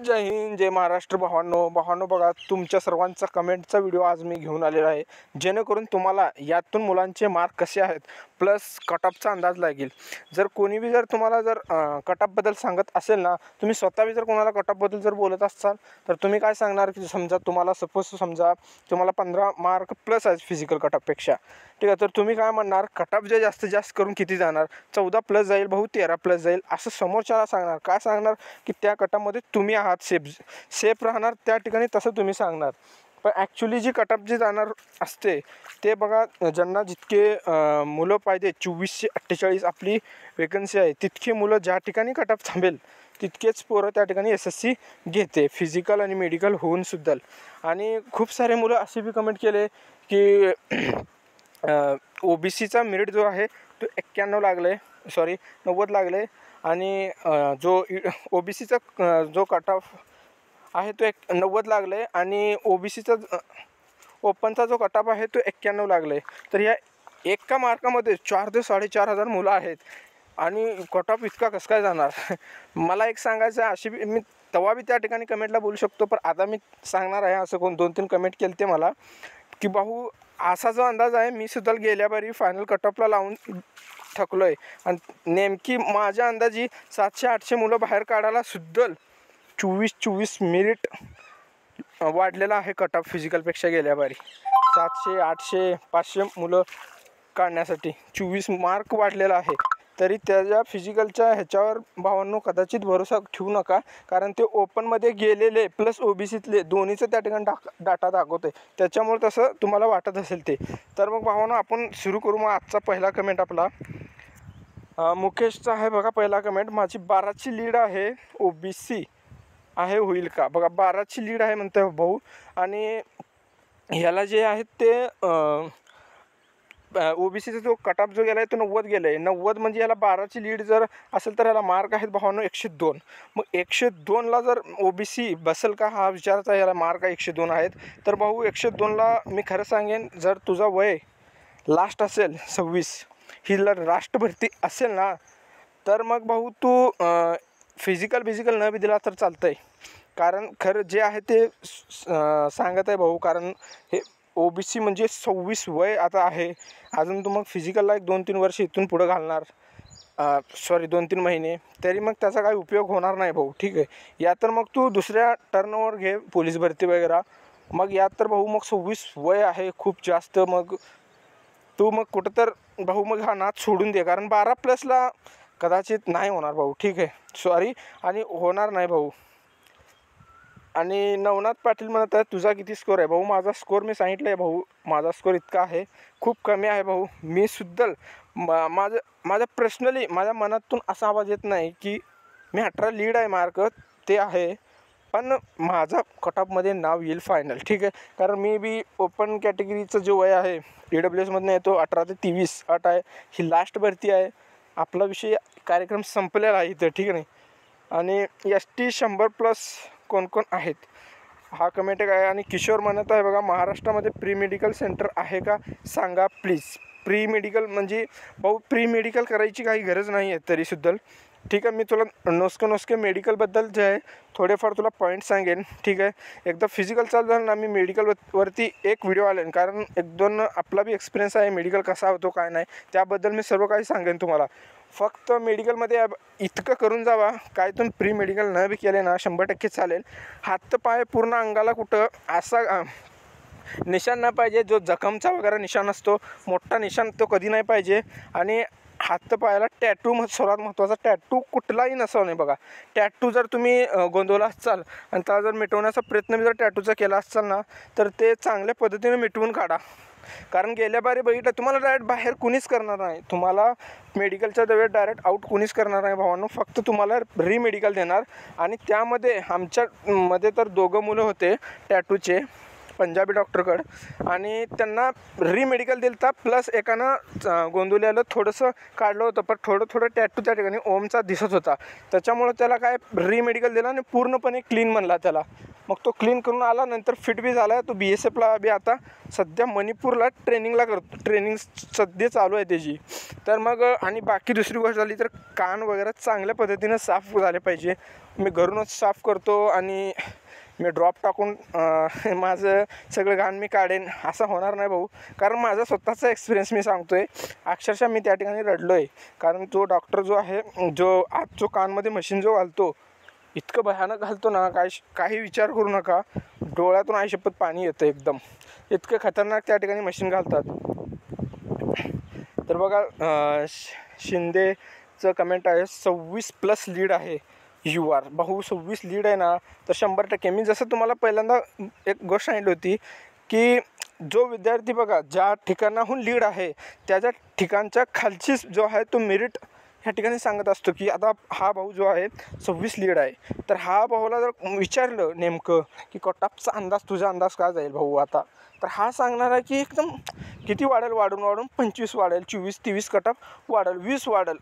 जय हिंद, जय महाराष्ट्र. भावांनो बघा, तुमच्या सर्वांचा कमेंटचा व्हिडिओ आज मी घेऊन आलेला आहे, जेणेकरून तुम्हाला यातून मुलांचे मार्क कसे आहेत प्लस कटऑफचा अंदाज लागेल. जर कोणी बी जर तुम्हाला जर कटऑफबद्दल सांगत असेल ना, तुम्ही स्वतः बी जर कोणाला कटऑफबद्दल जर बोलत असाल तर तुम्ही काय सांगणार की समजा तुम्हाला समजा तुम्हाला 15 मार्क प्लस आहे फिजिकल कटऑफपेक्षा, ठीक आहे. तर तुम्ही काय म्हणणार, कटऑफ जे जास्तीत जास्त करून किती जाणार, 14 प्लस जाईल भाऊ, 13 प्लस जाईल असं समोरच्याला सांगणार. काय सांगणार की त्या कटऑफमध्ये तुम्ही आहात सेफ राहणार त्या ठिकाणी, तसं तुम्ही सांगणार. पण ॲक्च्युली जी कटऑफ जी जाणार असते ते बघा, ज्यांना जितके मुलं पाहिजे 2448 आपली वेकन्सी आहे, तितके मुलं ज्या ठिकाणी कटऑफ थांबेल तितकेच पोरं त्या ठिकाणी SSC घेते, फिजिकल आणि मेडिकल होऊन सुद्धा. आणि खूप सारे मुलं असे बी कमेंट केले की OBCचा मेरिट जो आहे तो 91 लागले, 90 लागले. आणि जो OBCचा जो कटऑफ आहे तो 90 लागले आणि OBCचा ओपनचा जो कटऑफ आहे तो 91 लागले. तर या एका मार्कामध्ये 4 ते 4,500 मुलं आहेत आणि कटऑफ इतका कसं काय जाणार. मला एक सांगायचं आहे, अशी मी तेव्हा बी त्या ठिकाणी कमेंटला बोलू शकतो, पण आता मी सांगणार आहे. असं 2-3 कमेंट केले ते मला की भाऊ असा जो अंदाज आहे, मी सुद्धा गेल्या बारी फायनल कटऑफला लावून थकलो आहे आणि नेमकी माझ्या अंदाजी 700-800 मुलं बाहेर काढायला सुद्धा 24 मेरिट वाढलेला आहे कटऑफ फिजिकलपेक्षा. गेल्या बारी 700, 800, 500 मुलं काढण्यासाठी 24 मार्क वाढलेला आहे. तरी त्याच्या फिजिकलच्या ह्याच्यावर भावांनो कदाचित भरोसा ठेवू नका, कारण ते ओपनमध्ये गेलेले प्लस OBCतले दोन्हीचं त्या ठिकाणी डाटा दाखवते, त्याच्यामुळे तसं तुम्हाला वाटत असेल ते. तर मग भावांनो आपण सुरू करू. मग आजचा पहिला कमेंट आपला मुकेशचा आहे बघा. पहिला कमेंट, माझी 12ची लीड आहे, OBC आहे होईल का. बघा 12ची लीड आहे म्हणते भाऊ, आणि ह्याला जे आहेत ते OBCचा जो कटऑफ जो गेला आहे तो 90 गेला आहे. 90 म्हणजे याला 12ची लीड जर असेल तर याला मार्क आहेत भावांनो 102. मग 102ला जर OBC बसेल का हा विचारायचा. याला मार्क 102 आहेत. तर भाऊ 102ला मी खरं सांगेन, जर तुझा वय लास्ट असेल 26, ही जर राष्ट्रभरती असेल ना, तर मग भाऊ तू फिजिकल न बी दिला तर चालतं आहे. कारण खरं जे आहे ते सांगत आहे भाऊ, कारण हे OBC म्हणजे 26 वय आता आहे. अजून तू मग फिजिकलला 1-2-3 वर्ष इथून पुढं घालणार, 2-3 महिने, तरी मग त्याचा काही उपयोग होणार नाही भाऊ, ठीक आहे. या तर मग तू दुसऱ्या टर्नवर घे, पोलीस भरती वगैरे. मग यात तर भाऊ मग 26 वय आहे खूप जास्त. मग तू मग कुठं तर भाऊ मग हा नाच सोडून दे, कारण 12 प्लसला कदाचित नाही होणार भाऊ, ठीक आहे. आणि होणार नाही भाऊ. आणि नवनाथ पाटील म्हणत आहे तुझा किती स्कोर आहे भाऊ. माझा स्कोर मी सांगितलं आहे भाऊ, माझा स्कोर इतका आहे, खूप कमी आहे भाऊ. मी सुद्धा माझं पर्सनली माझ्या मनातून असा आवाज येत नाही की मी 18 लीड आहे मार्क ते आहे, पण माझा कटऑफमध्ये नाव येईल फायनल, ठीक आहे. कारण मी बी ओपन कॅटेगरीचं जो वय आहे EWSमधनं येतो 18 ते 23 अट आहे. ही लास्ट भरती आहे, आपला विषय कार्यक्रम संपलेला आहे इथं, ठीक आहे. आणि ST 100+ कोण आहेत हा कमेंट आहे. आणि किशोर म्हणत आहे बघा, महाराष्ट्रामध्ये प्री मेडिकल सेंटर आहे का सांगा प्लीज. प्री मेडिकल म्हणजे भाऊ प्री मेडिकल करायची काही गरज नाही आहे तरीसुद्धा, ठीक आहे. मी तुला नुसके मेडिकलबद्दल जे आहे थोडेफार तुला पॉईंट सांगेन, ठीक आहे. एकदा फिजिकल चालू झालं ना, मी मेडिकलवरती एक व्हिडिओ आलेन, कारण 1-2 आपला बी एक्सपिरियन्स आहे मेडिकल कसा होतो काय नाही, त्याबद्दल मी सर्व काही सांगेन तुम्हाला. फक्त मेडिकलमध्ये इतकं करून जावा, काय तुम्ही प्री मेडिकल न बी केले ना 100% चालेल. हातपाय पूर्ण अंगाला कुठं असा निशाण नाही पाहिजे, जो जखमचा वगैरे निशाण असतो मोठा निशाण तो कधी नाही पाहिजे. आणि हातपायाला टॅटू सर्वात महत्त्वाचा, टॅटू कुठलाही नसावं नाही बघा. टॅटू जर तुम्ही गोंधवला असाल आणि त्याला जर मिटवण्याचा प्रयत्न जर टॅटूचा केला असाल ना, तर ते चांगल्या पद्धतीने मिटवून काढा. कारण गेल्या बारी बघितलं, तुम्हाला डायरेक्ट बाहेर कुणीच करणार नाही, तुम्हाला मेडिकलच्या वेळेस डायरेक्ट आऊट कुणीच करणार नाही भावांनो. फक्त तुम्हाला मेडिकल देणार. आणि त्यामध्ये आमच्यामध्ये तर 2 मुलं होते टॅटूचे पंजाबी डॉक्टरकडं, आणि त्यांना मेडिकल दिलं प्लस एकानं गोंदवल्याला थोडंसं काढलं होतं, पण थोडं टॅटू त्या ठिकाणी ओमचा दिसत होता, त्याच्यामुळं त्याला काय मेडिकल दिला आणि पूर्णपणे क्लीन म्हणला त्याला. मग तो क्लीन करून आला, नंतर फिट बी झाला. तो BSFला बी आता सध्या मणिपूरला ट्रेनिंगला करतो, ट्रेनिंग सध्या चालू आहे त्याची. तर मग आणि बाकी दुसरी गोष्ट झाली तर कान वगैरे चांगल्या पद्धतीनं साफ झाले पाहिजे. मी घरूनच साफ करतो आणि मी ड्रॉप टाकून माझं सगळं घाण मी काढेन असं होणार नाही भाऊ. कारण माझा स्वतःचा एक्सपिरियन्स मी सांगतो आहे. अक्षरशः मी त्या ठिकाणी रडलो आहे. कारण तो डॉक्टर जो आहे, जो आज जो कानमध्ये मशीन जो घालतो, इतकं भयानक घालतो ना, काही विचार करू नका. डोळ्यातून आईशपथ पाणी येतं एकदम. इतकं खतरनाक त्या ठिकाणी मशीन घालतात. तर बघा शिंदेचं कमेंट आहे 26+ लीड आहे UR. भाऊ 26 लीड आहे ना, तर 100%. मी जसं तुम्हाला पहिल्यांदा एक गोष्ट सांगितली होती की जो विद्यार्थी बघा ज्या ठिकाणाहून लीड आहे त्याच्या ठिकाणच्या खालची जो आहे तो मेरिट ह्या ठिकाणी सांगत असतो. की आता हा भाऊ जो आहे 26 लीड आहे, तर हा भाऊला जर विचारलं नेमकं की कटऑफचा अंदाज, तुझा अंदाज काय जाईल भाऊ आता, तर हा सांगणार आहे की एकदम किती वाढेल, वाढून 25 वाढेल, 24-23 कटऑफ वाढेल, 20 वाढेल.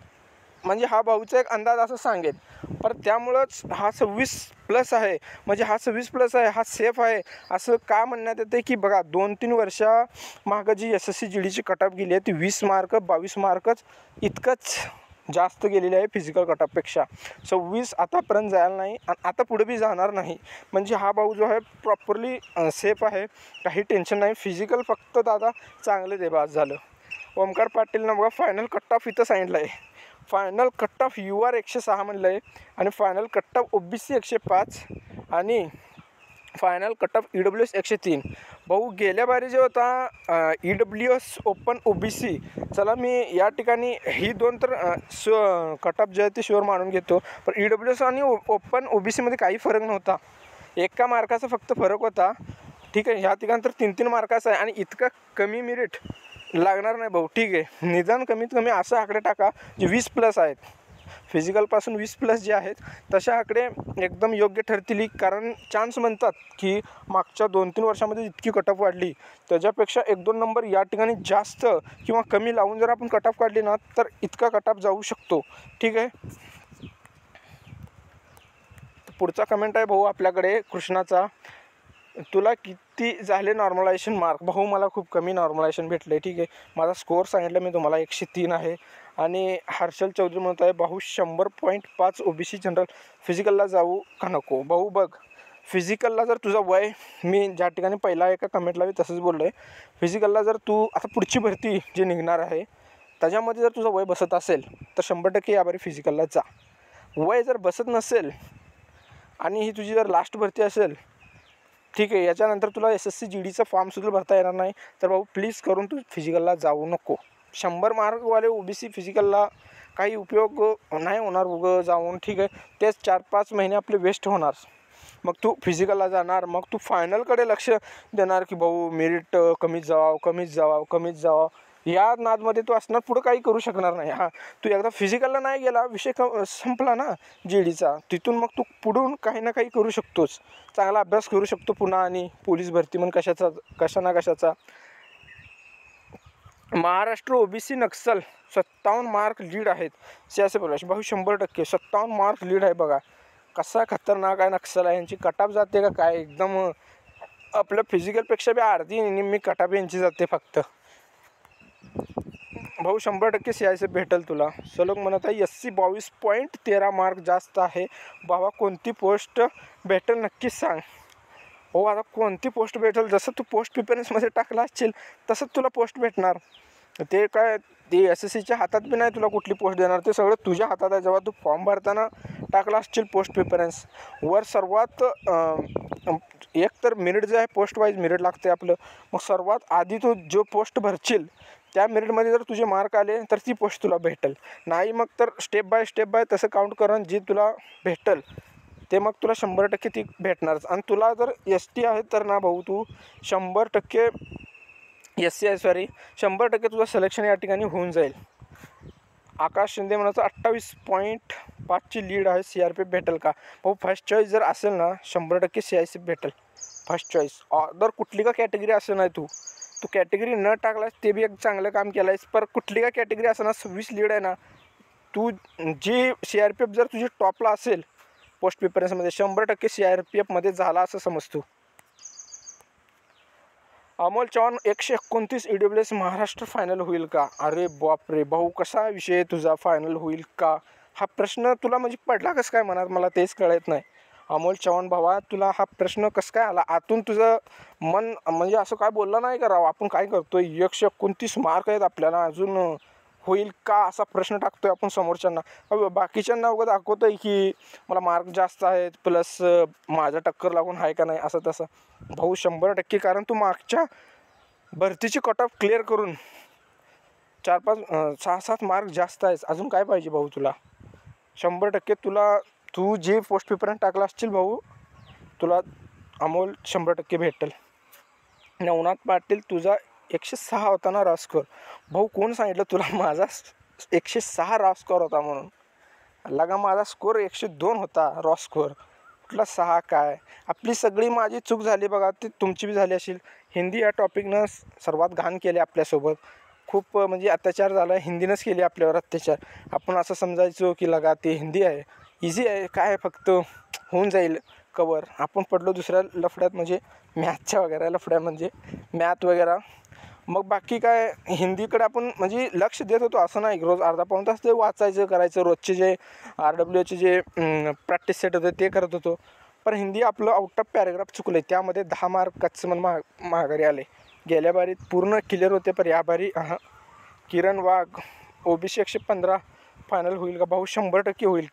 म्हणजे हा भाऊचा एक अंदाज असं सांगेल. पण त्यामुळंच हा 26+ आहे, म्हणजे हा 26+ आहे, हा सेफ आहे असं का म्हणण्यात येतं की बघा 2-3 वर्षामागं जी SSC GDची कटऑफ गेली आहे ती 20 मार्क 22 मार्कच इतकंच जास्त गेलेली आहे फिजिकल कटऑफपेक्षा. 26 आतापर्यंत जायला नाही आणि आता पुढे बी जाणार नाही. म्हणजे हा भाऊ जो आहे प्रॉपरली सेफ आहे, काही टेन्शन नाही. फिजिकल फक्त दादा चांगले दे, बास झालं. ओमकार पाटीलनं बघा फायनल कटऑफ इथं सांगितलं आहे. फायनल कटऑफ UR 106 म्हणलं आहे आणि फायनल कटऑफ OBC 105 आणि फायनल कटऑफ EWS 103. भाऊ गेल्या बारी जे होता EWS ओपन OBC, चला मी या ठिकाणी ही दोन तर कटऑफ जे आहे ते शुअर मानून घेतो. पण EWS आणि ओपन OBCमध्ये काही फरक नव्हता, एका मार्काचा फक्त फरक होता. ठीक आहे, ह्या ठिकाणी तर 3-3 मार्काचा आहे आणि इतकं कमी मेरिट लागणार नाही भाऊ. ठीक आहे, निदान कमीत कमी असं आकडे टाका जे 20+ आहेत. फिजिकलपासून 20+ जे आहेत तशा आकडे एकदम योग्य ठरतील. कारण चान्स म्हणतात की मागच्या 2-3 वर्षामध्ये जितकी कटऑफ वाढली त्याच्यापेक्षा 1-2 नंबर या ठिकाणी जास्त किंवा कमी लावून जर आपण कटऑफ काढली ना तर इतका कटऑफ जाऊ शकतो. ठीक आहे, पुढचा कमेंट आहे भाऊ आपल्याकडे कृष्णाचा. तुला किती झाले नॉर्मलायझेशन मार्क? भाऊ मला खूप कमी नॉर्मलायझेशन भेटले. ठीक आहे, माझा स्कोअर सांगितलं मी तुम्हाला 103 आहे. आणि हर्षल चौधरी म्हणत आहे भाऊ 100.5 OBC जनरल फिजिकलला जाऊ का नको? भाऊ बघ, फिजिकलला जर तुझं वय, मी ज्या ठिकाणी पहिला एका कमेंटला मी तसंच बोललो आहे, फिजिकलला जर तू आता पुढची भरती जी निघणार आहे त्याच्यामध्ये जर तुझं वय बसत असेल तर 100% याबारी फिजिकलला जा. वय जर बसत नसेल आणि ही तुझी जर लास्ट भरती असेल, ठीक आहे, याच्यानंतर तुला SSC GDचा फॉर्मसुद्धा भरता येणार नाही, तर भाऊ प्लीज करून तू फिजिकलला जाऊ नको. 100 मार्कवाले OBC फिजिकलला काही उपयोग नाही होणार उगं जाऊन. ठीक आहे, तेच 4-5 महिने आपले वेस्ट होणार. मग तू फिजिकलला जाणार, मग तू फायनलकडे लक्ष देणार की भाऊ मेरिट कमीच जावा. या नादमध्ये तू असणार, पुढं काही करू शकणार नाही. हां, तू एकदा फिजिकलला नाही गेला, विषय संपला ना GDचा. तिथून मग तू पुढून काही ना काही करू शकतोस, चांगला अभ्यास करू शकतो पुन्हा. आणि पोलीस भरती म्हणून कशा ना कशाचा. Maharashtra OBC Naxal 57 mark lead आहेत. सियासी प्रवेश भाऊ 100% 57 मार्क लीड आहे. बघा कसा खतरनाक आहे नक्सल आहे. यांची कटऑफ जाते का काय, एकदम आपल्या फिजिकलपेक्षा बी अर्धी निम्मी कटऑफ यांची जाते फक्त. भाऊ 100% CICF भेटेल तुला. सलोक म्हणत आहे SC 22.13 मार्क जास्त आहे. बाबा कोणती पोस्ट भेटेल नक्कीच सांग. हो, आता कोणती पोस्ट भेटेल, जसं तू पोस्ट प्रिफरन्समध्ये टाकला असशील तसंच तुला पोस्ट भेटणार. ते काय ते SSCच्या हातात बी नाही तुला कुठली पोस्ट देणार, ते सगळं तुझ्या हातात आहे. जेव्हा तू फॉर्म भरताना टाकला असशील पोस्ट प्रिफरन्स वर, सर्वात एक तर मेरिट जे आहे पोस्ट वाईज मेरिट लागते आपलं. मग सर्वात आधी तू जो पोस्ट भरशील त्या मेरिटमध्ये जर तुझे मार्क आले तर ती पोस्ट तुला भेटेल. नाही मग तर स्टेप बाय तसं काउंट करून जी तुला भेटेल ते मग तुला 100% ती भेटणारच. आणि तुला जर ST आहे तर ना भाऊ तू 100% SC आहे 100% तुझं सिलेक्शन या ठिकाणी होऊन जाईल. आकाश शिंदे म्हणायचं 28.5ची लीड आहे. CRPF भेटेल का? भाऊ फर्स्ट चॉईस जर असेल ना 100% CICF भेटेल. फर्स्ट चॉईस ऑदर कुठली का कॅटेगरी असं नाही, तू कॅटेगरी न टाकलास ते बी एक चांगलं काम केलं आहेस. पर कुठली का कॅटेगरी असं ना 26 लीड आहे ना, तू जी CRPF जर तुझी टॉपला असेल पोस्ट प्रिफरन्समध्ये 100% CRPFमध्ये झाला असं समजतो. अमोल चव्हाण 129 EWS महाराष्ट्र फायनल होईल का? अरे बापरे भाऊ, कसा विषय तुझा फायनल होईल का हा प्रश्न तुला म्हणजे पडला कसं काय मनात, मला तेच कळत नाही. अमोल चव्हाण भावा, तुला हा प्रश्न कसं काय आला? आतून तुझं मन म्हणजे असं काय बोलला नाही का राव, आपण काय करतोय, 129 मार्क आहेत आपल्याला, अजून होईल का असा प्रश्न टाकतोय आपण समोरच्यांना. बाकीच्यांना उगाच दाखवतोय की मला मार्क जास्त आहेत, प्लस माझा टक्कर लागून आहे का नाही असं तसं. भाऊ 100%, कारण तू मागच्या भरतीची कट ऑफ क्लिअर करून 4-5 6-7 मार्क जास्त आहेस, अजून काय पाहिजे भाऊ तुला. 100% तुला, तू जे पोस्ट प्रिफरन्स टाकला असशील भाऊ, तुला अमोल 100% भेटेल. नवनाथ पाटील तुझा 106 होता ना रॉ स्कोर. भाऊ कोण सांगितलं तुला माझा 106 रॉ स्कोर होता म्हणून? लगा माझा स्कोर 102 होता रॉ स्कोर, कुठला 6 काय. आपली सगळी माझी चूक झाली बघा, ती तुमची बी झाली असेल. हिंदी या टॉपिकनं सर्वात घाण केले आपल्यासोबत, खूप म्हणजे अत्याचार झाला, हिंदीनंच केली आपल्यावर अत्याचार. आपण असं समजायचो की लगा ते हिंदी आहे, इझी आहे, काय फक्त होऊन जाईल कवर. आपण पडलो दुसऱ्या लफड्यात, म्हणजे मॅथच्या वगैरे लफड्या, म्हणजे मॅथ वगैरे. मग बाकी काय, हिंदीकडे आपण म्हणजे लक्ष देत होतो, असं नाही रोज अर्धा पाऊण तास ते वाचायचं करायचं, रोजचे जे RWAचे जे प्रॅक्टिस सेट होते ते करत होतो. पण हिंदी आपलं आउट ऑफ पॅरेग्राफ चुकलं, त्यामध्ये 10 मार्क कच्चे मन माघारी आले. गेल्या बारीत पूर्ण क्लिअर होते, पण या बारी किरण वाघ OBC 115 फायनल होईल का? भाऊ 100% होईल.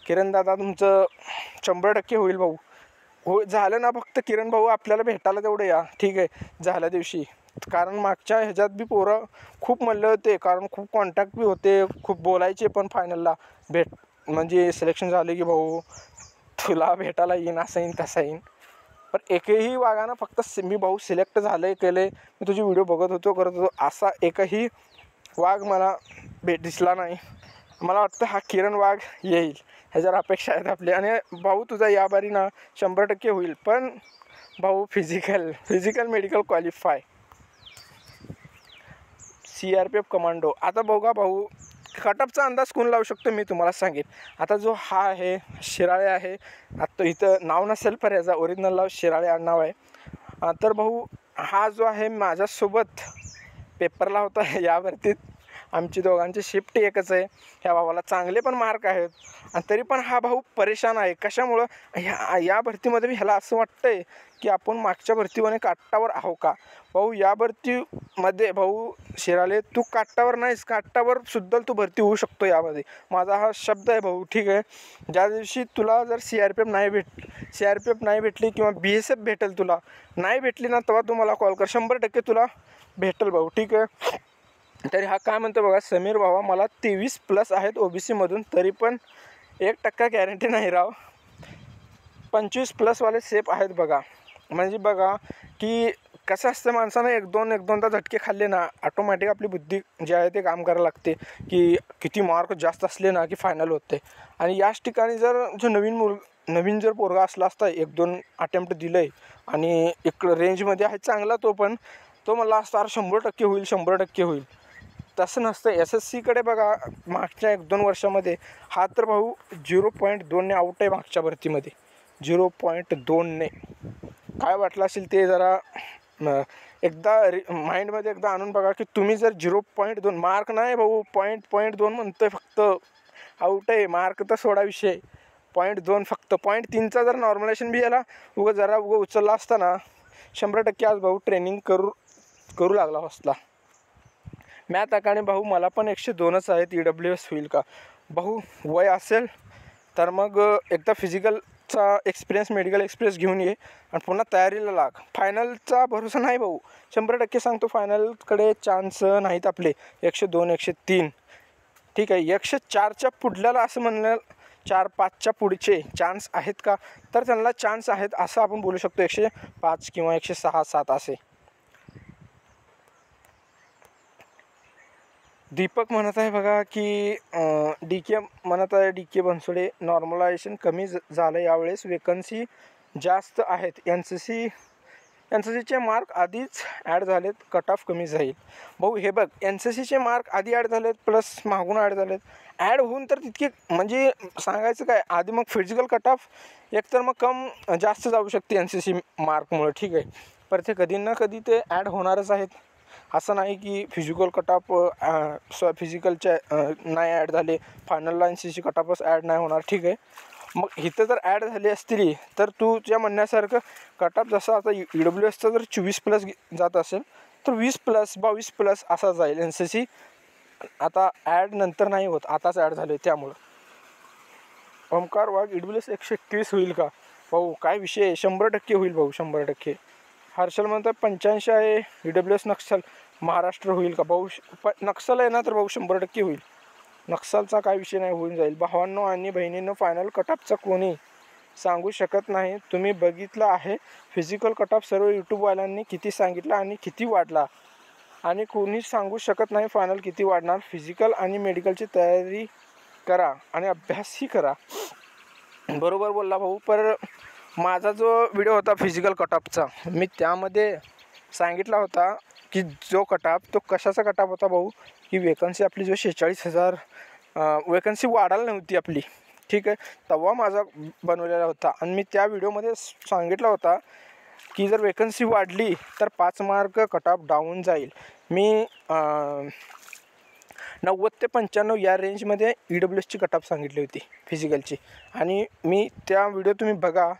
किरण दादा तुमचं 100% होईल भाऊ. हो झालं ना, फक्त किरण भाऊ आपल्याला भेटायला तेवढं या, ठीक आहे, झाल्या दिवशी. कारण मागच्या ह्याच्यात बी पोरं खूप म्हणले होते, कारण खूप कॉन्टॅक्ट बी होते, खूप बोलायचे, पण फायनलला म्हणजे सिलेक्शन झाले की भाऊ तुला भेटायला येईन, असं येईन तसं येईन. पण एकही वाघानं फक्त मी भाऊ सिलेक्ट झालं केले, मी तुझी व्हिडिओ बघत होतो करत होतो, असा एकही वाघ मला दिसला नाही. मला वाटतं हा किरण वाघ येईल, ह्याच्यावर अपेक्षा आहेत आपल्या. आणि भाऊ तुझा या बारी ना 100% होईल, पण भाऊ physical medical qualify CRPF commando. आता बघा भाऊ, कटअपचा अंदाज कोण लावू शकतो मी तुम्हाला सांगेन. आता जो हा आहे शिराळे आहे, आता इथं नाव नसेल पण याचा ओरिजिनल नाव शिराळे आडनाव आहे. तर भाऊ हा जो आहे माझ्यासोबत पेपरला होता, यावरती आमची दोघांची शिफ्ट एकच आहे. ह्या भावाला चांगले पण मार्क आहेत, आणि तरी पण हा भाऊ परेशान आहे. कशामुळं? या भरतीमध्ये ह्याला असं वाटतंय की आपण मागच्या भरतीमध्ये काटावर आहो का. भाऊ या भरतीमध्ये भाऊ शिराले, तू काटावर नाहीस, काटावर सुद्धा तू भरती होऊ शकतो यामध्ये, माझा हा शब्द आहे भाऊ, ठीक आहे. ज्या दिवशी तुला जर CRPF नाही भेटली किंवा BSF भेटेल, तुला नाही भेटली ना, तेव्हा तू मला कॉल कर, 100% तुला भेटेल भाऊ, ठीक आहे. तरी हा काय म्हणतो बघा, समीर भावा मला 23+ आहेत OBCमधून, तरी पण 1% गॅरंटी नाही राव. 25+ वाले सेफ आहेत बघा. म्हणजे बघा की कसं असतं, माणसानं एक दोनदा झटके खाल्ले ना, ऑटोमॅटिक आपली बुद्धी जे आहे ते काम करायला लागते की किती मार्क जास्त असले ना की फायनल होते. आणि याच ठिकाणी जर जो नवीन जर पोरगा असला असता, 1-2 अटेम्प्ट दिलं आहे आणि इकडं रेंजमध्ये आहे चांगला, तो मला असता 100% होईल, 100% होईल. तसं नसतं. SSCकडे बघा, मागच्या 1-2 वर्षामध्ये हा तर भाऊ 0.2ने आउट आहे मागच्या भरतीमध्ये, 0.2ने. काय वाटलं असेल ते जरा एकदा माइंडमध्ये एकदा आणून बघा की तुम्ही जर 0.2 मार्क नाही भाऊ, 0.2 म्हणतोय फक्त, आउट आहे. मार्क तर सोडा विषय, 0.2 फक्त. 0.3चा जर नॉर्मलायझेशन बी याला जरा उचलला असता ना, 100% आज भाऊ ट्रेनिंग करू लागला असला. मॅथ आकाने भाऊ मला पण 102च आहेत, EWS होईल का? भाऊ वय असेल तर मग एकदा फिजिकलचा एक्सपिरियन्स, मेडिकल एक्सपिरियन्स घेऊन ये आणि पुन्हा तयारीला लाग. फायनलचा भरोसा नाही भाऊ, 100% सांगतो, फायनलकडे चान्स नाहीत आपले. 102, 103, ठीक आहे. 104च्या पुढल्याला असं म्हणलं, 4-5च्या पुढचे चान्स आहेत का, तर त्यांना चान्स आहेत असं आपण बोलू शकतो. 105 किंवा 106-7 असे. दीपक म्हणत आहे बघा की DK म्हणत आहे, DK बनसोडे, नॉर्मलायझेशन कमी झालं यावेळेस, वेकन्सी जास्त आहेत. NCCचे मार्क आधीच ॲड झालेत, कट ऑफ कमी जाईल. भाऊ हे बघ, NCCचे मार्क आधी ॲड झालेत, प्लस मागून ॲड झालेत. ॲड होऊन तर तितके म्हणजे सांगायचं काय, आधी मग फिजिकल कट ऑफ एकतर मग जास्त जाऊ शकते NCC मार्कमुळे, ठीक आहे. पर ते कधी ना कधी ते ॲड होणारच आहेत. असं नाही की फिजिकल कट ऑफ फिजिकलच्या नाही ॲड झाले, फायनलला NCC कट ऑफच ॲड नाही होणार, ठीक आहे. मग इथं जर ॲड झाली असतील तर तुझ्या म्हणण्यासारखं कट ऑफ जसं आता EWSचा जर 24+ जात असेल तर 20+, 22+ असा जाईल NCC. आता ॲड नंतर नाही होत, आताच ॲड झाले. त्यामुळं ओमकार वाघ EWS 121 होईल का भाऊ? काय विषय आहे, 100% होईल भाऊ, 100%. हर्षल म्हणतात 85 आहे. EWS नक्षल महाराष्ट्र होईल का भाऊ? नक्षल आहे ना तर भाऊ 100% होईल. नक्षलचा काय विषय नाही, होऊन जाईल. भावांनो आणि बहिणींनो, फायनल कट ऑफचा कोणी सांगू शकत नाही. तुम्ही बघितलं आहे फिजिकल कट ऑफ सर्व यूट्यूबवाल्यांनी किती सांगितलं आणि किती वाढला, आणि कोणीच सांगू शकत नाही फायनल किती वाढणार. फिजिकल आणि मेडिकलची तयारी करा आणि अभ्यासही करा. बरोबर बोलला भाऊ. पर माझा जो व्हिडिओ होता फिजिकल कट ऑफचा, मी त्यामध्ये सांगितला होता की जो कट ऑफ तो कशाचा कट ऑफ होता भाऊ, की वेकन्सी आपली जो 46,000 वेकन्सी वाढायला नव्हती आपली, ठीक आहे. तेव्हा माझा बनवलेला होता आणि मी त्या व्हिडिओमध्ये सांगितला होता की जर वेकन्सी वाढली तर 5 मार्क कट ऑफ डाऊन जाईल. मी 90 ते 95 या रेंजमध्ये EWSची कट ऑफ सांगितली होती फिजिकलची. आणि मी त्या व्हिडिओ तुम्ही बघा,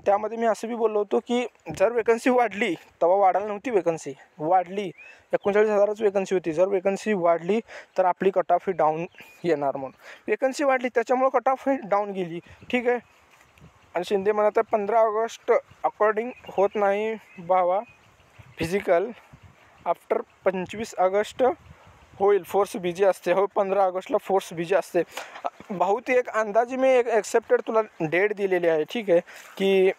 त्यामध्ये मी असं बी बोललो होतो की जर वेकन्सी वाढली, तेव्हा वाढायला नव्हती वेकन्सी, वाढली 39,000च वेकन्सी होती, जर वेकन्सी वाढली तर आपली कट ऑफ ही डाऊन येणार. म्हणून वेकन्सी वाढली त्याच्यामुळं कट ऑफ ही डाऊन गेली, ठीक आहे. आणि शिंदे म्हणत आहे 15 ऑगस्ट अकॉर्डिंग होत नाही भावा फिजिकल, आफ्टर 25 ऑगस्ट होईल, फोर्स बिजी असते. हो, 15 ऑगस्टला फोर्स बिजी असते भाऊ. ती एक अंदाजे मी एक ॲक्सेप्टेड तुला डेट दिलेली आहे, ठीक आहे, की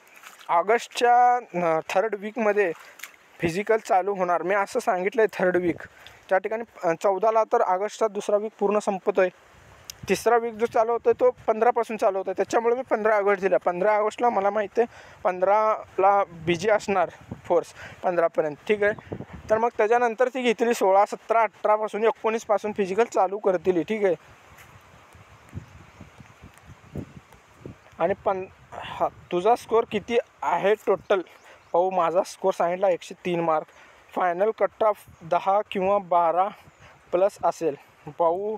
ऑगस्टच्या 3rd वीकमध्ये फिजिकल चालू होणार. मी असं सांगितलं आहे 3rd वीक. त्या ठिकाणी 14ला तर ऑगस्टचा 2रा वीक पूर्ण संपतो आहे. 3रा वीक जो चालू होतो तो 15पासून चालू होतं, त्याच्यामुळे मी 15 ऑगस्ट दिला. 15 ऑगस्टला मला माहिती आहे 15ला बिजी असणार फोर्स 15पर्यंत, ठीक आहे. तर मग त्याच्यानंतर ती घेतली 16, 17, 18पासून 19पासून फिजिकल चालू करतील, ठीक आहे. आणि तुझा स्कोर किती आहे टोटल भाऊ? माझा स्कोर सांगितला 103 मार्क. फायनल कट ऑफ 10 किंवा 12+ असेल भाऊ.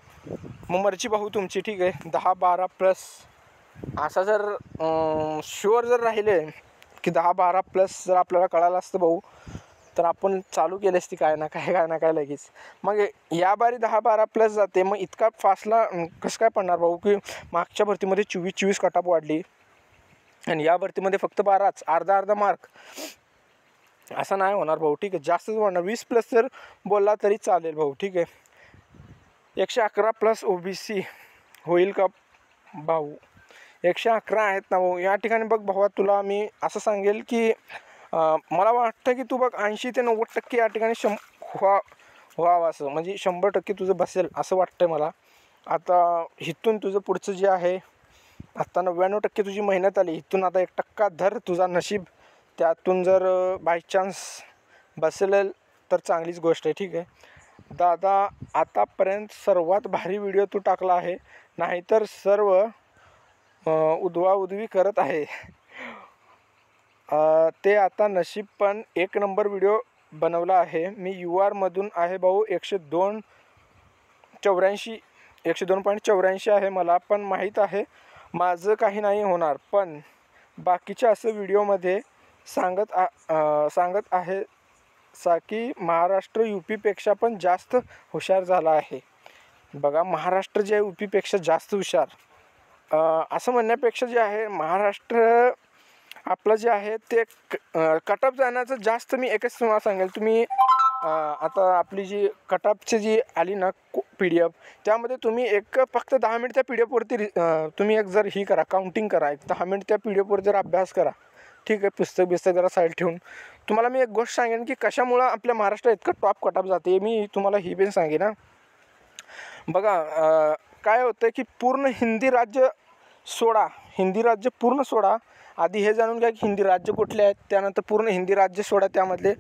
मग मर्जी भाऊ तुमची, ठीक आहे. 10-12+ असा जर शुअर जर राहिले की 10-12+ जर आपल्याला कळालं असतं भाऊ, तर आपण चालू केली असती काय ना काय लगेच. मग या बारी 10-12+ जाते, मग इतका फास्टला कसं काय पडणार भाऊ? की मागच्या भरतीमध्ये 24 कट ऑफ वाढली आणि या भरतीमध्ये फक्त 12च, अर्धा मार्क. असं नाही होणार भाऊ, ठीक आहे. जास्तच वाढणार. 20+ जर बोलला तरी चालेल भाऊ, ठीक आहे. 111+ OBC होईल का भाऊ? 111 आहेत ना भाऊ. या ठिकाणी बघ भावा, तुला मी असं सांगेल की मला वाटतं की तू बघ 80 ते 90% या ठिकाणी व्हावं असं, म्हणजे 100% तुझं बसेल असं वाटतंय मला. आता इथून तुझं पुढचं जे आहे, आता 99% तुझी मेहनत आली, इथून आता 1% धर तुझा नशीब. त्यातून जर बाय चान्स बसेल तर चांगलीच गोष्ट आहे, ठीक आहे. दादा, आतापर्यंत सर्वात भारी व्हिडिओ तू टाकला आहे, नाहीतर सर्व उदवाउदवी करत आहे. ते आता नशीब, पण 1 नंबर व्हिडिओ बनवला आहे. मी URमधून आहे भाऊ. 102.84 आहे. मला पण माहीत आहे माझं काही नाही होणार, पण बाकीच्या असं व्हिडिओमध्ये सांगत आहे की महाराष्ट्र UPपेक्षा पण जास्त हुशार झाला आहे. बघा, महाराष्ट्र जे आहे UPपेक्षा जास्त हुशार असं म्हणण्यापेक्षा जे आहे महाराष्ट्र आपलं जे आहे ते कट ऑफ जाण्याचं जास्त. मी एकच तुम्हाला सांगेल, तुम्ही आता आपली जी कट ऑफची जी आली ना PDF, त्यामध्ये तुम्ही फक्त 10 मिनिट त्या PDF वरती तुम्ही जर ही करा, काउंटिंग करा, 10 मिनिट त्या PDF वर जर अभ्यास करा, ठीक आहे. पुस्तक जरा साईड ठेवून तुम्हाला मी एक गोष्ट सांगेन की कशामुळं आपल्या महाराष्ट्रात इतकं टॉप कट ऑफ जाते. मी तुम्हाला ही पण सांगेन ना. बघा, काय होतं की पूर्ण हिंदी राज्य पूर्ण सोडा. आधी हे जाणून घ्या की हिंदी राज्य कुठले आहेत, त्यानंतर पूर्ण हिंदी राज्य सोडा, त्यामधले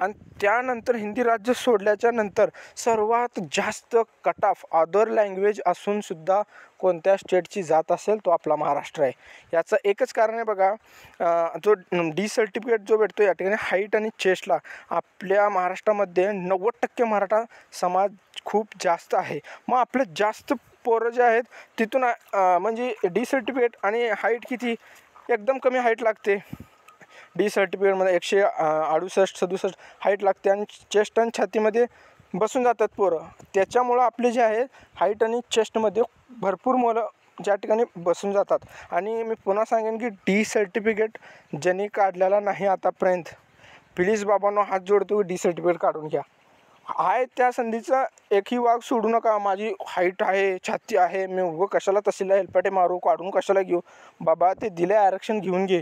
आणि त्यानंतर हिंदी राज्य सोडल्याच्या नंतर सर्वात जास्त कट ऑफ अदर लँग्वेज असूनसुद्धा कोणत्या स्टेटची जात असेल तो आपला महाराष्ट्र आहे. याचं एकच कारण आहे बघा, जो डी सर्टिफिकेट जो भेटतो या ठिकाणी हाईट आणि चेस्टला आपल्या महाराष्ट्रामध्ये 90% मराठा समाज खूप जास्त आहे. मग आपले जास्त पोरं जे आहेत तिथून म्हणजे डी सर्टिफिकेट आणि हाईट किती एकदम कमी हाईट लागते. डी सर्टिफिकेटमध्ये 168-67 हाईट लागते आणि चेस्ट आणि छातीमध्ये बसून जातात पोरं. त्याच्यामुळं आपले जे आहे हाईट आणि चेस्टमध्ये भरपूर मुलं ज्या ठिकाणी बसून जातात. आणि मी पुन्हा सांगेन की डी सर्टिफिकेट ज्यांनी काढलेला नाही आतापर्यंत, प्लीज बाबांनो हात जोडतो, डी सर्टिफिकेट काढून घ्या. आहे त्या संधीचा एकही वाघ सोडू नका. माझी हाईट आहे, छाती आहे, मी उभं कशाला तहसीलला हेलपाटे मारू, काढून कशाला घेऊ. बाबा ते दिले आरक्षण घेऊन घे,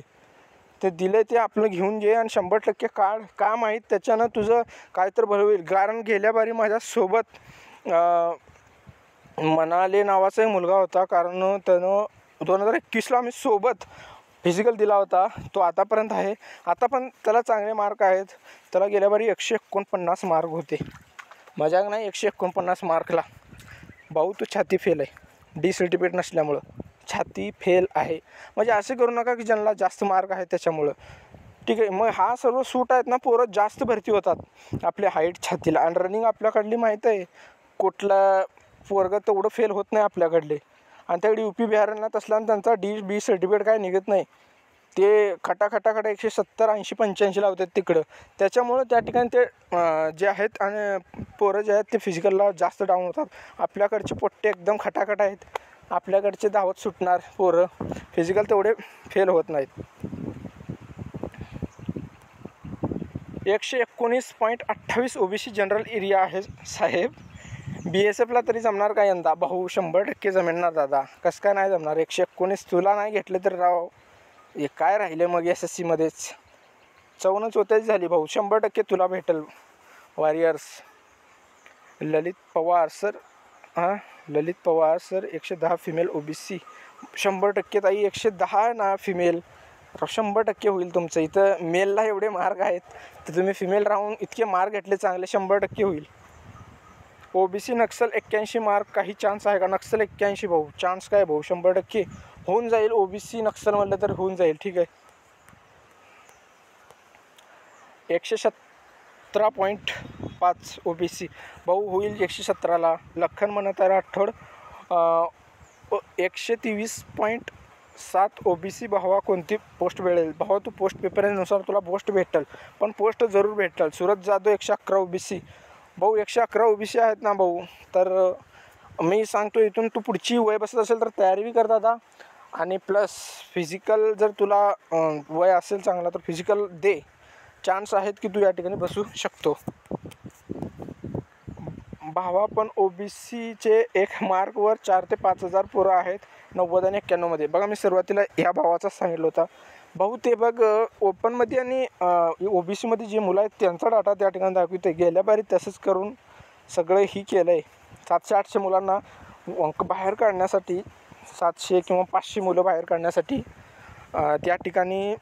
ते दिले ते आपलं घेऊन घे आणि 100% काढ. का माहीत त्याच्यानं तुझं काय तर भलं होईल. कारण गेल्या बारी माझ्यासोबत मनाले नावाचा एक मुलगा होता, कारण त्यानं 2021ला आम्ही सोबत फिजिकल दिला होता. तो आतापर्यंत आहे, आता पण त्याला चांगले मार्क आहेत. त्याला गेल्या बारी 149 मार्क होते. मजाक नाही, 149 मार्कला भाऊ तो छाती फेल आहे. डी सर्टिफिकेट नसल्यामुळं छाती फेल आहे. म्हणजे असे करू नका की ज्यांना जास्त मार्क आहे त्याच्यामुळं. ठीक आहे, मग हा सर्व सूट आहेत ना, पोरं जास्त भरती होतात आपल्या हाईट छातीला. आणि रनिंग आपल्याकडली माहीत आहे, कुठला पोरगं तेवढं फेल होत नाही आपल्याकडले. आणि त्याकडे UP बिहारला तसला आणि त्यांचा बी सर्टिफिकेट काय निघत नाही. ते खटा 170, 80, 85 लावतात तिकडं. त्याच्यामुळं त्या ठिकाणी ते जे आहेत आणि पोरं जे आहेत ते फिजिकलला जास्त डाऊन होतात. आपल्याकडचे पोट्टे एकदम खटाखट आहेत, आपल्याकडचे धावत सुटणार पोरं फिजिकल तेवढे फेल होत नाहीत. 119.28 OBC जनरल एरिया आहे साहेब. BSFला तरी जमणार का यंदा भाऊ? 100% जमणार दादा. कसं काय नाही जमणार? 119 तुला नाही घेतले तर राव हे काय राहिले मग SSCमध्येच चवणच होतेच झाली भाऊ. 100% तुला भेटेल. वॉरियर्स ललित पवार सर, ललित पवार सर 110 फिमेल OBC. 100% ताई 110 ना फिमेल, 100% होईल तुमचं. इथं मेलला एवढे मार्क आहेत तर तुम्ही फिमेल राहून इतके मार्क घेतले चांगले, 100% होईल. OBC नक्सल 81 मार्क, काही चान्स आहे का? नक्सल 81 भाऊ, चान्स काय भाऊ? 100% होऊन जाईल. OBC नक्सल म्हणलं तर होऊन जाईल. ठीक आहे. 117.5 OBC भाऊ होईल 117ला. लखन म्हणत आहे राठोड 123.7 OBC. भावा कोणती पोस्ट मिळेल? भावा तू पोस्ट प्रिफरन्सनुसार तुला पोस्ट भेटेल, पण पोस्ट जरूर भेटेल. सूरज जाधव 111 OBC भाऊ. 111 OBC आहेत ना भाऊ. तर मी सांगतो इथून तू पुढची वय बसत असेल तर तयारी बी कर दादा. आणि प्लस फिजिकल जर तुला वय असेल चांगला तर फिजिकल दे. चान्स आहेत की तू या ठिकाणी बसू शकतो भावा. पण OBCचे 1 मार्कवर 4 ते 5 हजार पोरं आहेत 90 आणि 91मध्ये. बघा मी सुरुवातीला ह्या भावाचाच सांगितलं होता भाऊ. ते बघ ओपनमध्ये आणि OBCमध्ये जे मुलं आहेत त्यांचा डाटा त्या ठिकाणी दाखवते. गेल्या बारी तसंच करून सगळं ही केलं आहे. 700-800 मुलांना अंक बाहेर काढण्यासाठी, 700 किंवा 500 मुलं बाहेर काढण्यासाठी त्या ठिकाणी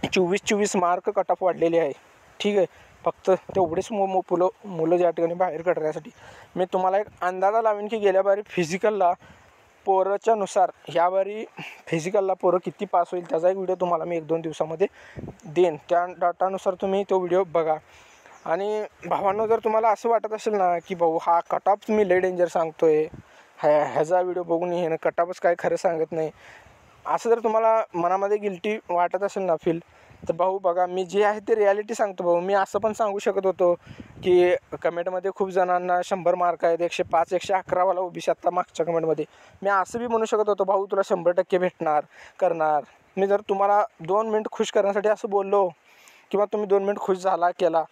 24 मार्क कट ऑफ वाढलेले आहे. ठीक आहे, फक्त तेवढेच मुलं ज्या ठिकाणी बाहेर काढण्यासाठी. मी तुम्हाला एक अंदाजा लावेन की गेल्या बारी फिजिकलला पोरच्या नुसार ह्याबारी फिजिकलला पोरं किती पास होईल त्याचा एक व्हिडिओ तुम्हाला मी 1-2 दिवसामध्ये देईन. त्या डाटानुसार तुम्ही तो व्हिडिओ बघा. आणि भावांनो जर तुम्हाला असं वाटत असेल ना की भाऊ हा कट ऑफ मी लय डेंजर सांगतोय, ह्याचा व्हिडिओ बघून हे कट ऑफच काय खरं सांगत नाही, असं जर तुम्हाला मनामध्ये गिल्टी वाटत असेल ना फील, तर भाऊ बघा मी जे आहे ते रियालिटी सांगतो भाऊ. मी असं पण सांगू शकत होतो की कमेंटमध्ये खूप जणांना 100 मार्क आहेत, 105 111वाला OBC आत्ता मागच्या कमेंटमध्ये. मी असं बी म्हणू शकत होतो भाऊ तुला 100% भेटणार करणार. मी जर तुम्हाला 2 मिनिट खुश करण्यासाठी असं बोललो किंवा तुम्ही 2 मिनिट खुश केला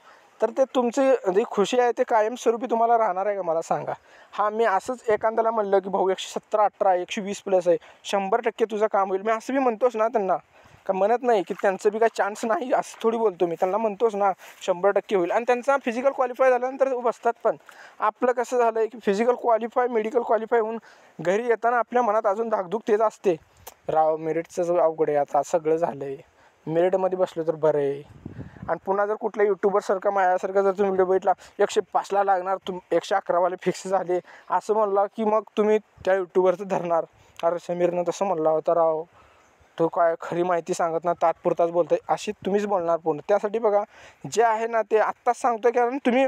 तर ते तुमची जी खुशी आहे ते कायमस्वरूपी तुम्हाला राहणार आहे का मला सांगा. हां मी असंच एखाद्याला म्हणलं की भाऊ 117 18 120 प्लस आहे 100% तुझं काम होईल, मी असं बी म्हणतोच ना त्यांना. का म्हणत नाही की त्यांचं बी काय चान्स नाही असं थोडी बोलतो मी, त्यांना म्हणतोच ना 100% होईल. आणि त्यांचा फिजिकल क्वालिफाय झाल्यानंतर बसतात. पण आपलं कसं झालं आहे की फिजिकल क्वालिफाय मेडिकल क्वालिफाय होऊन घरी येताना आपल्या मनात अजून धाकधूक तेच असते, राव मेरिटचं अवघड आहे आता, सगळं झालं आहे, मेरिटमध्ये बसलो तर बरं आहे. आणि पुन्हा जर कुठल्या यूट्यूबरसारखा माझ्यासारखा जर तुम्ही व्हिडिओ बघितला 105ला लागणार, 111वाले फिक्स झाले असं म्हणला की मग तुम्ही त्या यूट्यूबरचं धरणार. अरे समीरनं तसं म्हणला होता राव, तो काय खरी माहिती सांगत ना, तात्पुरताच बोलतोय अशी तुम्हीच बोलणार पूर्ण. त्यासाठी बघा जे आहे ना ते आत्ताच सांगतो, कारण तुम्ही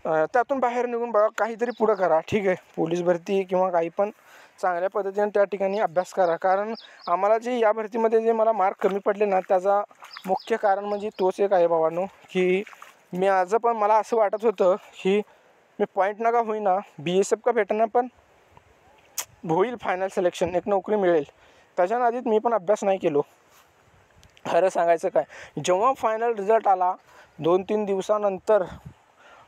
त्यातून बाहेर निघून बघा, काहीतरी पुढं करा. ठीक आहे, पोलीस भरती किंवा काही पण चांगल्या पद्धतीने त्या ठिकाणी अभ्यास करा. कारण आम्हाला जे या भरतीमध्ये जे मला मार्क कमी पडले ना, त्याचा मुख्य कारण म्हणजे तोच एक आहे भावांनो, की मी आज पण मला असं वाटत होतं की मी पॉईंट नका होईना BSF का भेटणार, पण होईल फायनल सिलेक्शन, एक नोकरी मिळेल. त्याच्या आधीच मी पण अभ्यास नाही केलो. खरं सांगायचं काय, जेव्हा फायनल रिझल्ट आला 2-3 दिवसानंतर,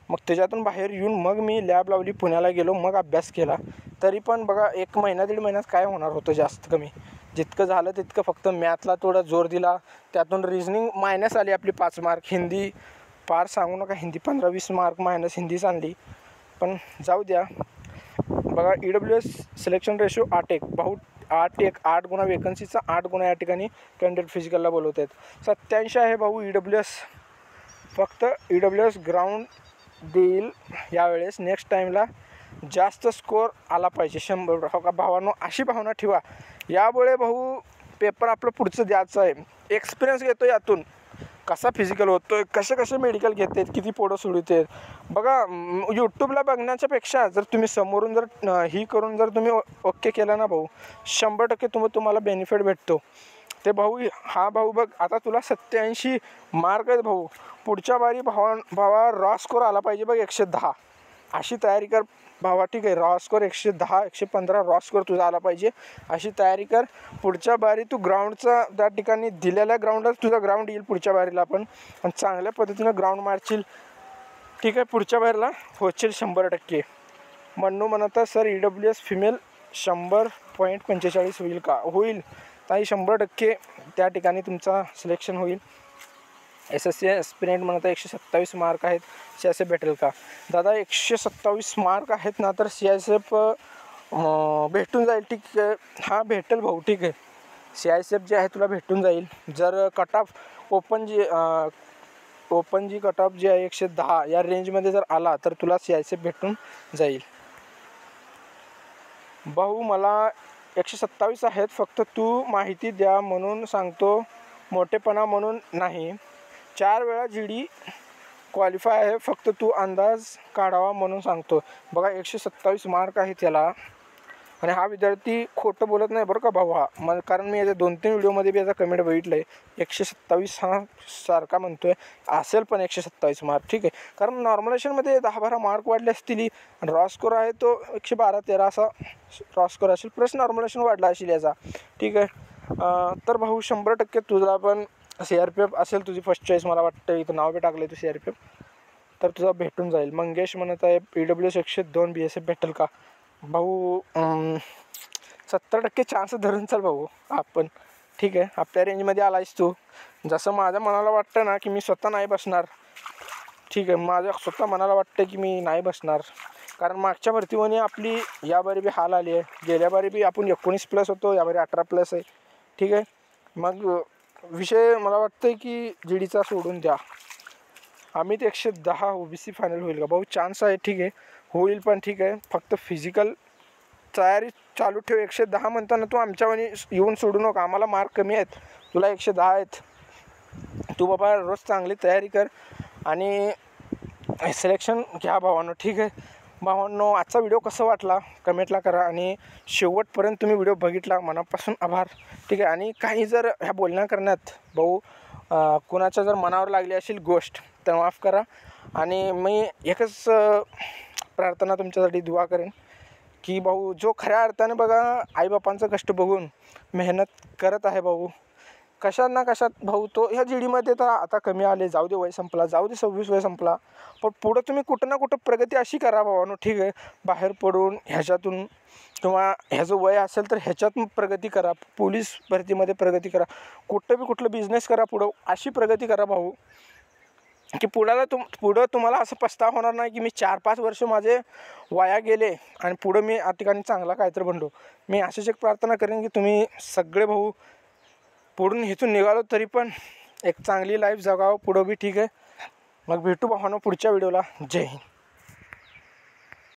मग त्याच्यातून बाहेर येऊन मग मी लॅब लावली, पुण्याला गेलो, मग अभ्यास केला. तरी पण बघा 1 महिना 1.5 महिन्यात काय होणार होतं जास्त कमी. जितकं झालं तितकं फक्त मॅथला थोडा जोर दिला, त्यातून रिजनिंग मायनस आली आपली 5 मार्क. हिंदी पार सांगू नका, हिंदी 15-20 मार्क मायनस हिंदीच आणली. पण जाऊ द्या. बघा EWS सिलेक्शन रेशो 8-1 भाऊ, 8 गुणा वेकन्सीचा 8 गुणा या ठिकाणी कॅन्डिडेट फिजिकलला बोलवत आहेत. 87 आहे भाऊ EWS. फक्त EWS ग्राउंड देईल यावेळेस. नेक्स्ट टाईमला जास्त स्कोअर आला पाहिजे 100. हो का भावांनो, अशी भावना ठेवा. यामुळे भाऊ पेपर आपलं पुढचं द्यायचं आहे. एक्सपिरियन्स घेतो यातून, कसा फिजिकल होतो आहे, कसे मेडिकल घेत आहेत, किती पोडं सोडत आहेत. बघा यूट्यूबला बघण्याच्या पेक्षा जर तुम्ही समोरून जर ही करून जर तुम्ही ओके केला ना भाऊ, 100% तुम्हाला बेनिफिट भेटतो. ते भाऊ, हा भाऊ बघ, आता तुला 87 मार्क आहेत भाऊ. पुढच्या बारी भावा रॉ स्कोर आला पाहिजे बघ 110. अशी तयारी कर भावा. ठीक आहे, रॉ स्कोर 110 115 रॉ स्कोर तुझा आला पाहिजे, अशी तयारी कर. पुढच्या बारी तू ग्राउंडचा त्या ठिकाणी दिलेल्या ग्राउंडच तुझा ग्राउंड येईल पुढच्या बारीला पण, आणि चांगल्या पद्धतीनं ग्राउंड मारशील. ठीक आहे, पुढच्या बारीला होशील 100%. म्हणत सर EWS फिमेल 100.45 होईल का? होईल ताई, 100% त्या ठिकाणी तुमचा सिलेक्शन होईल. SSC ॲस्पिरंट म्हणत 127 मार्क आहेत, CISF भेटेल का? दादा 127 मार्क आहेत ना, तर CISF भेटून जाईल. ठीक आहे, हां भेटेल भाऊ. ठीक आहे, CISF जे आहे तुला भेटून जाईल. जर कट ऑफ ओपन जी कट ऑफ जी आहे 110 या रेंजमध्ये जर आला तर तुला CISF भेटून जाईल. भाऊ मला 127 आहेत, फक्त तू माहिती द्या म्हणून सांगतो, मोठेपणा म्हणून नाही. 4 वेळा GD क्वालिफाय आहे, फक्त तू अंदाज काढावा म्हणून सांगतो. बघा 127 मार्क आहे त्याला, आणि हा विद्यार्थी खोटं बोलत नाही बरं का भाऊ. हा कारण मी याच्या 2-3 व्हिडिओमध्ये बी याचा कमेंट बघितलं आहे. 127 हा सारखा म्हणतो आहे, असेल पण 127 मार्क. ठीक आहे, कारण नॉर्मलायझेशनमध्ये 10-12 मार्क वाढले असतील. रॉ स्कोर आहे तो 112-13 असा रॉ स्कोर असेल, प्लस नॉर्मलायझेशन वाढला असेल याचा. ठीक आहे, तर भाऊ 100% तुझा पण CRPF असेल तुझी फर्स्ट चॉईस. मला वाटतं इथं नाव बी टाकलं तू CRPF, तर तुझा भेटून जाईल. मंगेश म्हणत आहे EWS 102 BSF भेटेल का? भाऊ 70% चान्स धरून चाल भाऊ आपण. ठीक आहे, आपल्या रेंजमध्ये आलायस तू. जसं माझ्या मनाला वाटतं ना की मी स्वतः नाही बसणार. ठीक आहे, माझ्या स्वतः मनाला वाटतं की मी नाही बसणार, कारण मागच्या भरतीमध्ये आपली याबारी बी हाल आली आहे. गेल्या बारी बी आपण 19+ होतो, याबारी 18+ आहे. ठीक आहे, मग विषय मला वाटतं की GDचा सोडून द्या. आम्ही ते 110 OBC फायनल होईल का? भाऊ चान्स आहे. ठीक आहे, होईल पण. ठीक आहे, फक्त फिजिकल तयारी चालू ठेव. 110 म्हणताना तू आमच्यावानी येऊन सोडू नका. आम्हाला मार्क कमी आहेत, तुला 110 आहेत. तू बाबा रोज चांगली तयारी कर आणि सिलेक्शन घ्या भावांनो. ठीक आहे भावांनो, आजचा व्हिडिओ कसा वाटला कमेंटला करा, आणि शेवटपर्यंत तुम्ही व्हिडिओ बघितला मनापासून आभार. ठीक आहे, आणि काही जर ह्या बोलण्या करण्यात भाऊ कुणाच्या जर मनावर लागली असेल गोष्ट तर माफ करा. आणि मी एकच प्रार्थना तुमच्यासाठी दुआ करेन की भाऊ जो खऱ्या अर्थाने बघा आईबापांचं कष्ट बघून मेहनत करत आहे भाऊ, कशात ना कशात भाऊ तो ह्या GDमध्ये तर आता कमी आले, जाऊ दे, वय संपला, जाऊ दे, 26 वय संपला, पण पुढं तुम्ही कुठं ना कुठं प्रगती अशी करा भावानो. ठीक आहे, बाहेर पडून ह्याच्यातून किंवा ह्याचं वय असेल तर ह्याच्यातून प्रगती करा. पोलीस भरतीमध्ये प्रगती करा, कुठलं बिझनेस करा, पुढं अशी प्रगती करा भाऊ की पुढं तुम्हाला असं पस्ताव होणार नाही की मी 4-5 वर्ष माझे वाया गेले आणि पुढं मी या ठिकाणी चांगला काहीतरी बनलो. मी अशीच एक प्रार्थना करेन की तुम्ही सगळे भाऊ पुढून इथून निघालो तरी पण एक चांगली लाईफ जगावं पुढं बी, ठीक आहे. मग भेटू भावांनो पुढच्या व्हिडिओला. जय हिंद.